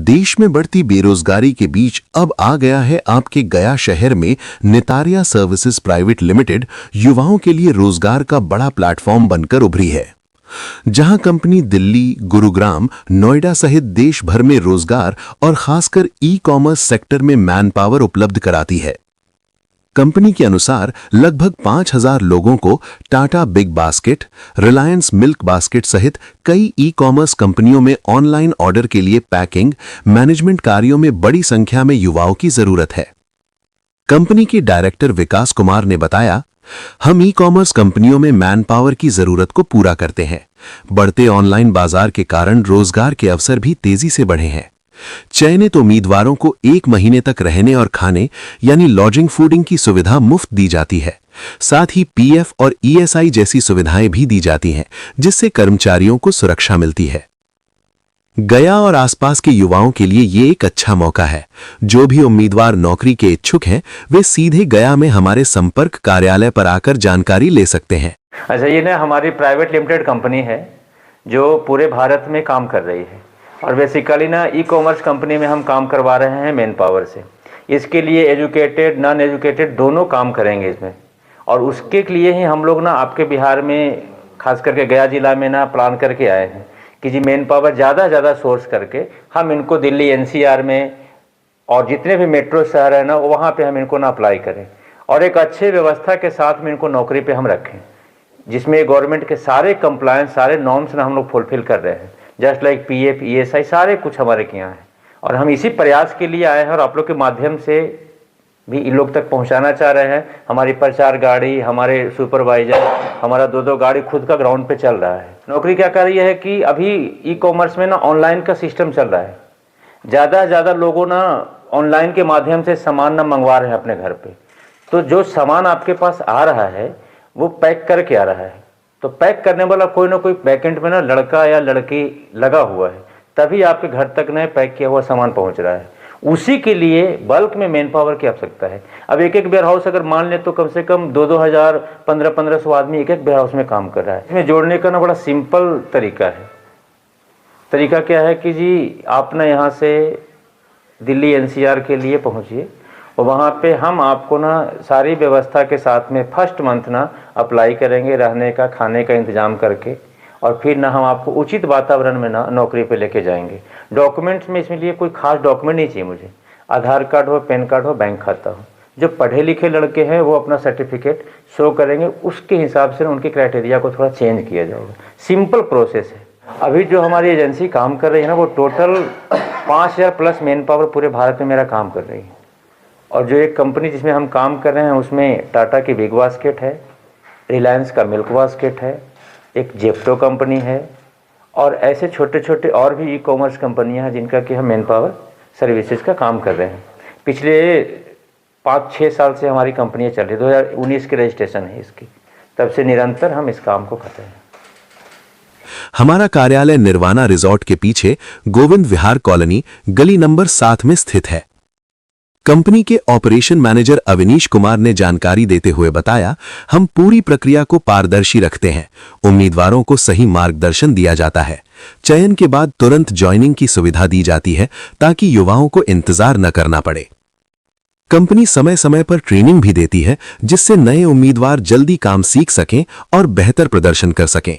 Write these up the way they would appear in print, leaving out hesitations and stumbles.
देश में बढ़ती बेरोजगारी के बीच अब आ गया है आपके गया शहर में नितारिया सर्विसेज प्राइवेट लिमिटेड युवाओं के लिए रोजगार का बड़ा प्लेटफॉर्म बनकर उभरी है। जहां कंपनी दिल्ली, गुरुग्राम, नोएडा सहित देश भर में रोजगार और खासकर ई कॉमर्स सेक्टर में मैन पावर उपलब्ध कराती है। कंपनी के अनुसार लगभग 5,000 लोगों को Tata big basket, Reliance milk basket सहित कई ई कॉमर्स कंपनियों में ऑनलाइन ऑर्डर के लिए पैकिंग, मैनेजमेंट कार्यों में बड़ी संख्या में युवाओं की जरूरत है। कंपनी के डायरेक्टर विकास कुमार ने बताया, हम ई कॉमर्स कंपनियों में मैन पावर की जरूरत को पूरा करते हैं। बढ़ते ऑनलाइन बाजार के कारण रोजगार के अवसर भी तेजी से बढ़े हैं। चयनित उम्मीदवारों को 1 महीने तक रहने और खाने यानी लॉजिंग फूडिंग की सुविधा मुफ्त दी जाती है। साथ ही पीएफ और ईएसआई जैसी सुविधाएं भी दी जाती हैं, जिससे कर्मचारियों को सुरक्षा मिलती है। गया और आसपास के युवाओं के लिए ये एक अच्छा मौका है। जो भी उम्मीदवार नौकरी के इच्छुक हैं, वे सीधे गया में हमारे संपर्क कार्यालय पर आकर जानकारी ले सकते हैं। अच्छा, ये ना हमारी प्राइवेट लिमिटेड कंपनी है जो पूरे भारत में काम कर रही है और बेसिकली ना ई कॉमर्स कंपनी में हम काम करवा रहे हैं मैन पावर से। इसके लिए एजुकेटेड, नॉन एजुकेटेड दोनों काम करेंगे इसमें, और उसके लिए ही हम लोग ना आपके बिहार में खास करके गया जिला में ना प्लान करके आए हैं कि जी मैन पावर ज़्यादा सोर्स करके हम इनको दिल्ली एनसीआर में और जितने भी मेट्रो शहर है ना वहाँ पे हम इनको ना अप्लाई करें और एक अच्छे व्यवस्था के साथ में इनको नौकरी पे हम रखें, जिसमें गवर्नमेंट के सारे कंप्लायंस, सारे नॉर्म्स ना हम लोग फुलफिल कर रहे हैं। जस्ट लाइक पीएफ, ईएसआई सारे कुछ हमारे के यहाँ है और हम इसी प्रयास के लिए आए हैं और आप लोग के माध्यम से भी इन लोग तक पहुँचाना चाह रहे हैं। हमारी प्रचार गाड़ी, हमारे सुपरवाइजर, हमारा 2 गाड़ी खुद का ग्राउंड पे चल रहा है। नौकरी क्या कर रही है कि अभी ई कॉमर्स में ना ऑनलाइन का सिस्टम चल रहा है। ज़्यादा लोगों ना ऑनलाइन के माध्यम से सामान ना मंगवा रहे हैं अपने घर पे। तो जो सामान आपके पास आ रहा है वो पैक करके आ रहा है, तो पैक करने वाला कोई ना कोई बैकएंड में ना लड़का या लड़की लगा हुआ है, तभी आपके घर तक नए पैक किया हुआ सामान पहुंच रहा है। उसी के लिए बल्क में मैन पावर की आवश्यकता है। अब एक वेयर हाउस अगर मान ले तो कम से कम 2-2 हज़ार, 1500 आदमी एक वेयर हाउस में काम कर रहा है। इसमें जोड़ने का ना बड़ा सिंपल तरीका है। तरीका क्या है कि जी आप ना यहाँ से दिल्ली एनसीआर के लिए पहुँचिए और वहाँ पे हम आपको ना सारी व्यवस्था के साथ में फर्स्ट मंथ ना अप्लाई करेंगे, रहने का, खाने का इंतजाम करके, और फिर ना हम आपको उचित वातावरण में ना नौकरी पे लेके जाएंगे। डॉक्यूमेंट्स में इसमें लिए कोई खास डॉक्यूमेंट नहीं चाहिए मुझे। आधार कार्ड हो, पैन कार्ड हो, बैंक खाता हो। जो पढ़े लिखे लड़के हैं वो अपना सर्टिफिकेट शो करेंगे, उसके हिसाब से उनके क्राइटेरिया को थोड़ा चेंज किया जाएगा। सिंपल प्रोसेस है। अभी जो हमारी एजेंसी काम कर रही है ना वो टोटल 5,000 प्लस मैन पावर पूरे भारत में मेरा काम कर रही है। और जो एक कंपनी जिसमें हम काम कर रहे हैं उसमें टाटा की बिग बास्केट है, रिलायंस का मिल्क बास्केट है, एक जेप्टो कंपनी है और ऐसे छोटे छोटे और भी ई कॉमर्स कंपनियां हैं जिनका कि हम मैन पावर सर्विसेज का काम कर रहे हैं। पिछले 5-6 साल से हमारी कंपनियां चल रही, 2019 की रजिस्ट्रेशन है इसकी, तब से निरंतर हम इस काम को कर रहे हैं। हमारा कार्यालय निर्वाणा रिजॉर्ट के पीछे गोविंद विहार कॉलोनी, गली नंबर 7 में स्थित है। कंपनी के ऑपरेशन मैनेजर अविनीश कुमार ने जानकारी देते हुए बताया, हम पूरी प्रक्रिया को पारदर्शी रखते हैं। उम्मीदवारों को सही मार्गदर्शन दिया जाता है। चयन के बाद तुरंत ज्वाइनिंग की सुविधा दी जाती है ताकि युवाओं को इंतजार न करना पड़े। कंपनी समय समय पर ट्रेनिंग भी देती है जिससे नए उम्मीदवार जल्दी काम सीख सकें और बेहतर प्रदर्शन कर सकें।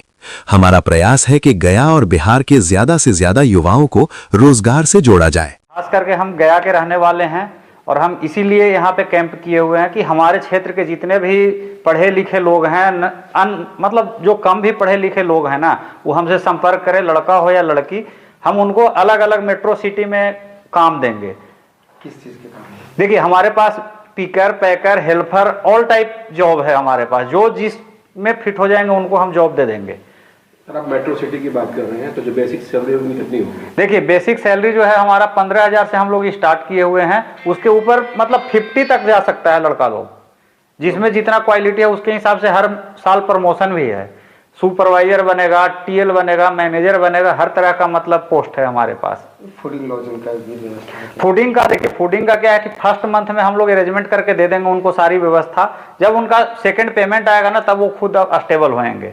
हमारा प्रयास है कि गया और बिहार के ज्यादा से ज्यादा युवाओं को रोजगार से जोड़ा जाए। खास करके हम गया के रहने वाले हैं और हम इसीलिए यहाँ पे कैंप किए हुए हैं कि हमारे क्षेत्र के जितने भी पढ़े लिखे लोग हैं, मतलब जो कम भी पढ़े लिखे लोग हैं ना, वो हमसे संपर्क करें, लड़का हो या लड़की। हम उनको अलग अलग मेट्रो सिटी में काम देंगे। किस चीज़ के काम? देखिए हमारे पास पिकर, पैकर, हेल्पर, ऑल टाइप जॉब है हमारे पास। जो जिसमें फिट हो जाएंगे उनको हम जॉब दे देंगे। सर आप मेट्रो सिटी की बात कर रहे हैं तो जो बेसिक सैलरी उनकी कितनी होगी? देखिए बेसिक सैलरी जो है हमारा 15,000 से हम लोग स्टार्ट किए हुए हैं। उसके ऊपर मतलब 50 तक जा सकता है लड़का लोग, जिसमें जितना क्वालिटी है उसके हिसाब से हर साल प्रमोशन भी है। सुपरवाइजर बनेगा, टीएल बनेगा, मैनेजर बनेगा, हर तरह का मतलब पोस्ट है हमारे पास। फूडिंग लॉजिंग का भी व्यवस्था? फूडिंग का देखिए, फूडिंग का क्या है कि फर्स्ट मंथ में हम लोग अरेंजमेंट करके दे देंगे उनको सारी व्यवस्था। जब उनका सेकंड पेमेंट आएगा ना तब वो खुद स्टेबल होएंगे।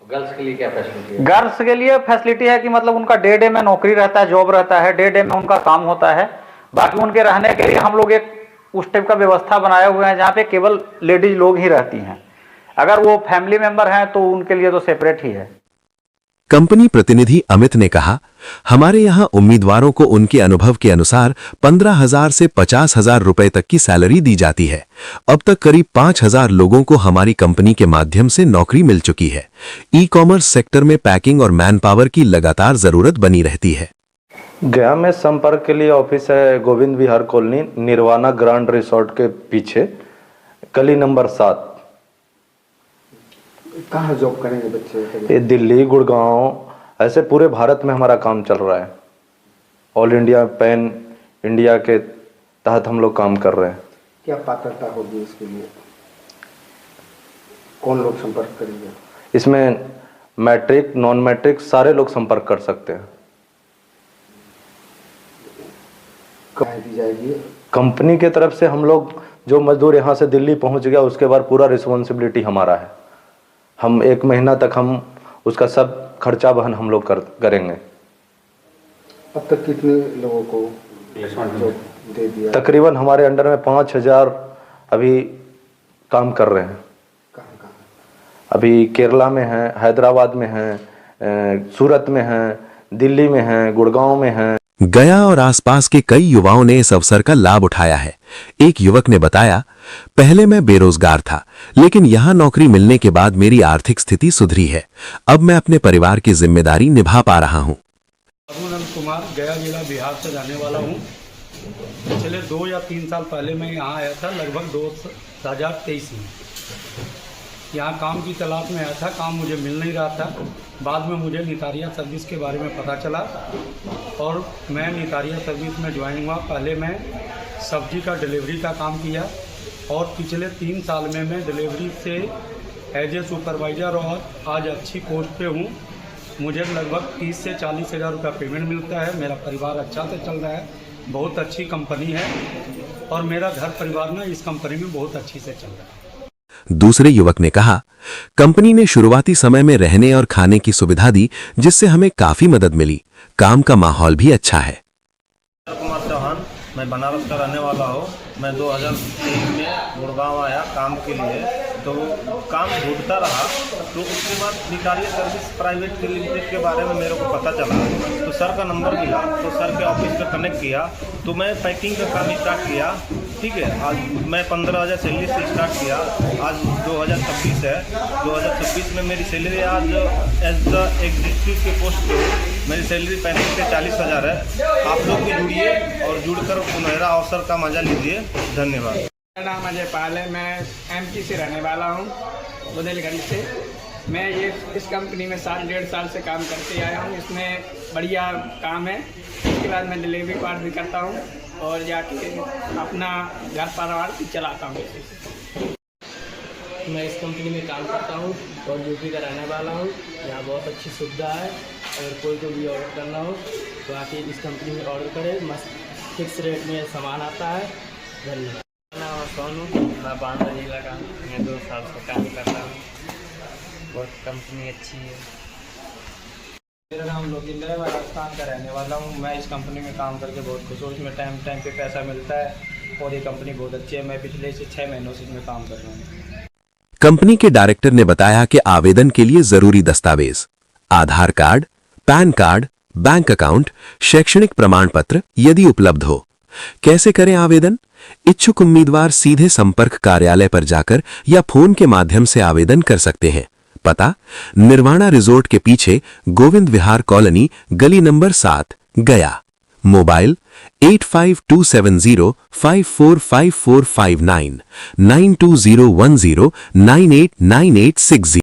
गर्ल्स के लिए क्या फैसिलिटी है? गर्ल्स के लिए फैसिलिटी है कि मतलब उनका डे में नौकरी रहता है, जॉब रहता है, डे में उनका काम होता है। बाकी उनके रहने के लिए हम लोग एक उस टाइप का व्यवस्था बनाए हुए हैं जहाँ पे केवल लेडीज लोग ही रहती हैं। अगर वो फैमिली मेंबर हैं तो उनके लिए तो सेपरेट ही है। कंपनी प्रतिनिधि अमित ने कहा, हमारे यहां उम्मीदवारों को उनके अनुभव के अनुसार 15,000 से 50,000 रुपए तक की सैलरी दी जाती है। अब तक करीब 5,000 लोगों को हमारी कंपनी के माध्यम से नौकरी मिल चुकी है। ई कॉमर्स सेक्टर में पैकिंग और मैन पावर की लगातार जरूरत बनी रहती है। गया में संपर्क के लिए ऑफिस है गोविंद विहार कॉलोनी, निर्वाणा ग्रांड रिसोर्ट के पीछे, गली नंबर 7। कहाँ जॉब करेंगे बच्चे? ये दिल्ली, गुड़गांव, ऐसे पूरे भारत में हमारा काम चल रहा है। ऑल इंडिया पैन इंडिया के तहत हम लोग काम कर रहे हैं। क्या पात्रता होगी इसके लिए? कौन लोग संपर्क करेंगे? इसमें मैट्रिक, नॉन मैट्रिक सारे लोग संपर्क कर सकते हैं। दी जाएगी कंपनी के तरफ से हम लोग, जो मजदूर यहाँ से दिल्ली पहुँच गया उसके बाद पूरा रिस्पॉन्सिबिलिटी हमारा है। हम 1 महीना तक हम उसका सब खर्चा वहन हम लोग करेंगे। अब तक कितने लोगों को जॉब दे दिया? तकरीबन हमारे अंडर में 5,000 अभी काम कर रहे हैं। कहाँ? अभी केरला में हैं, हैदराबाद में हैं, सूरत में हैं, दिल्ली में हैं, गुड़गांव में हैं। गया और आसपास के कई युवाओं ने इस अवसर का लाभ उठाया है। एक युवक ने बताया, पहले मैं बेरोजगार था, लेकिन यहां नौकरी मिलने के बाद मेरी आर्थिक स्थिति सुधरी है। अब मैं अपने परिवार की जिम्मेदारी निभा पा रहा हूं। अरुण कुमार, गया जिला, बिहार से रहने वाला हूं। पिछले 2 या 3 साल पहले मैं यहां आया था, लगभग 2023 में। यहाँ काम की तलाश में आया था, काम मुझे मिल नहीं रहा था। बाद में मुझे नितारिया सर्विस के बारे में पता चला और मैं नितारिया सर्विस में ज्वाइन हुआ। पहले मैं सब्जी का डिलीवरी का काम किया और पिछले 3 साल में मैं डिलीवरी से एज ए सुपरवाइज़र और आज अच्छी पोस्ट पे हूँ। मुझे लगभग 30 से 40 हज़ार रुपया पेमेंट मिलता है। मेरा परिवार अच्छा से चल रहा है। बहुत अच्छी कंपनी है और मेरा घर परिवार ना इस कंपनी में बहुत अच्छी से चल रहा है। दूसरे युवक ने कहा, कंपनी ने शुरुआती समय में रहने और खाने की सुविधा दी, जिससे हमें काफी मदद मिली। काम का माहौल भी अच्छा है। कुमार चौहान, मैं बनारस का रहने वाला हूँ। मैं 2023 में गुड़गांव आया काम के लिए, तो काम ढूंढता रहा। तो उसके बाद नितारिया सर्विस प्राइवेट लिमिटेड के बारे में मेरे को पता चला, तो सर का नंबर मिला, तो सर के ऑफिस पे कनेक्ट किया, तो मैं पैकिंग का काम स्टार्ट किया। ठीक है, आज मैं 15,000 सैलरी से स्टार्ट किया। आज 2026 है। 2026 में मेरी सैलरी आज एज द एग्जीक्यूटिव के पोस्ट पे मेरी सैलरी 35 से 40,000 है। आप लोग भी जुड़िए और जुड़कर सुनहरा अवसर का मजा लीजिए। धन्यवाद। मेरा नाम अजय पाल है। मैं एमपी से रहने वाला हूँ, बुंदेलखंड से। मैं इस कंपनी में 1.5 साल से काम करते आया हूँ। इसमें बढ़िया काम है। इसके बाद मैं डिलीवरी पार्ट भी करता हूँ और जाके अपना घर परिवार भी चलाता हूँ। मैं इस कंपनी में काम करता हूँ और यूपी का रहने वाला हूँ। यहाँ बहुत अच्छी सुविधा है। अगर कोई को भी ऑर्डर करना हो तो आके इस कंपनी में ऑर्डर करें। मस्त फिक्स रेट में सामान आता है। धन्यवाद। मेरा नाम सोनू, मैं बांदा जिला का। मैं 2 साल से काम करता हूँ। बहुत कंपनी अच्छी है। मेरा नाम लोकिंदर है। मैं राजस्थान का रहने वाला हूँ। मैं इस कंपनी में काम करके बहुत खुश हूँ। इसमें टाइम पे पैसा मिलता है और ये कंपनी बहुत अच्छी है। मैं पिछले से 6 महीनों से इसमें काम कर रहा हूँ। कंपनी के डायरेक्टर ने बताया कि आवेदन के लिए जरूरी दस्तावेज Aadhaar card, PAN card, bank account, शैक्षणिक प्रमाण पत्र यदि उपलब्ध हो। कैसे करें आवेदन? इच्छुक उम्मीदवार सीधे संपर्क कार्यालय पर जाकर या फोन के माध्यम से आवेदन कर सकते हैं। पता, निर्वाणा रिजोर्ट के पीछे, गोविंद विहार कॉलोनी, गली नंबर 7, गया। मोबाइल 8527054545 92010989860।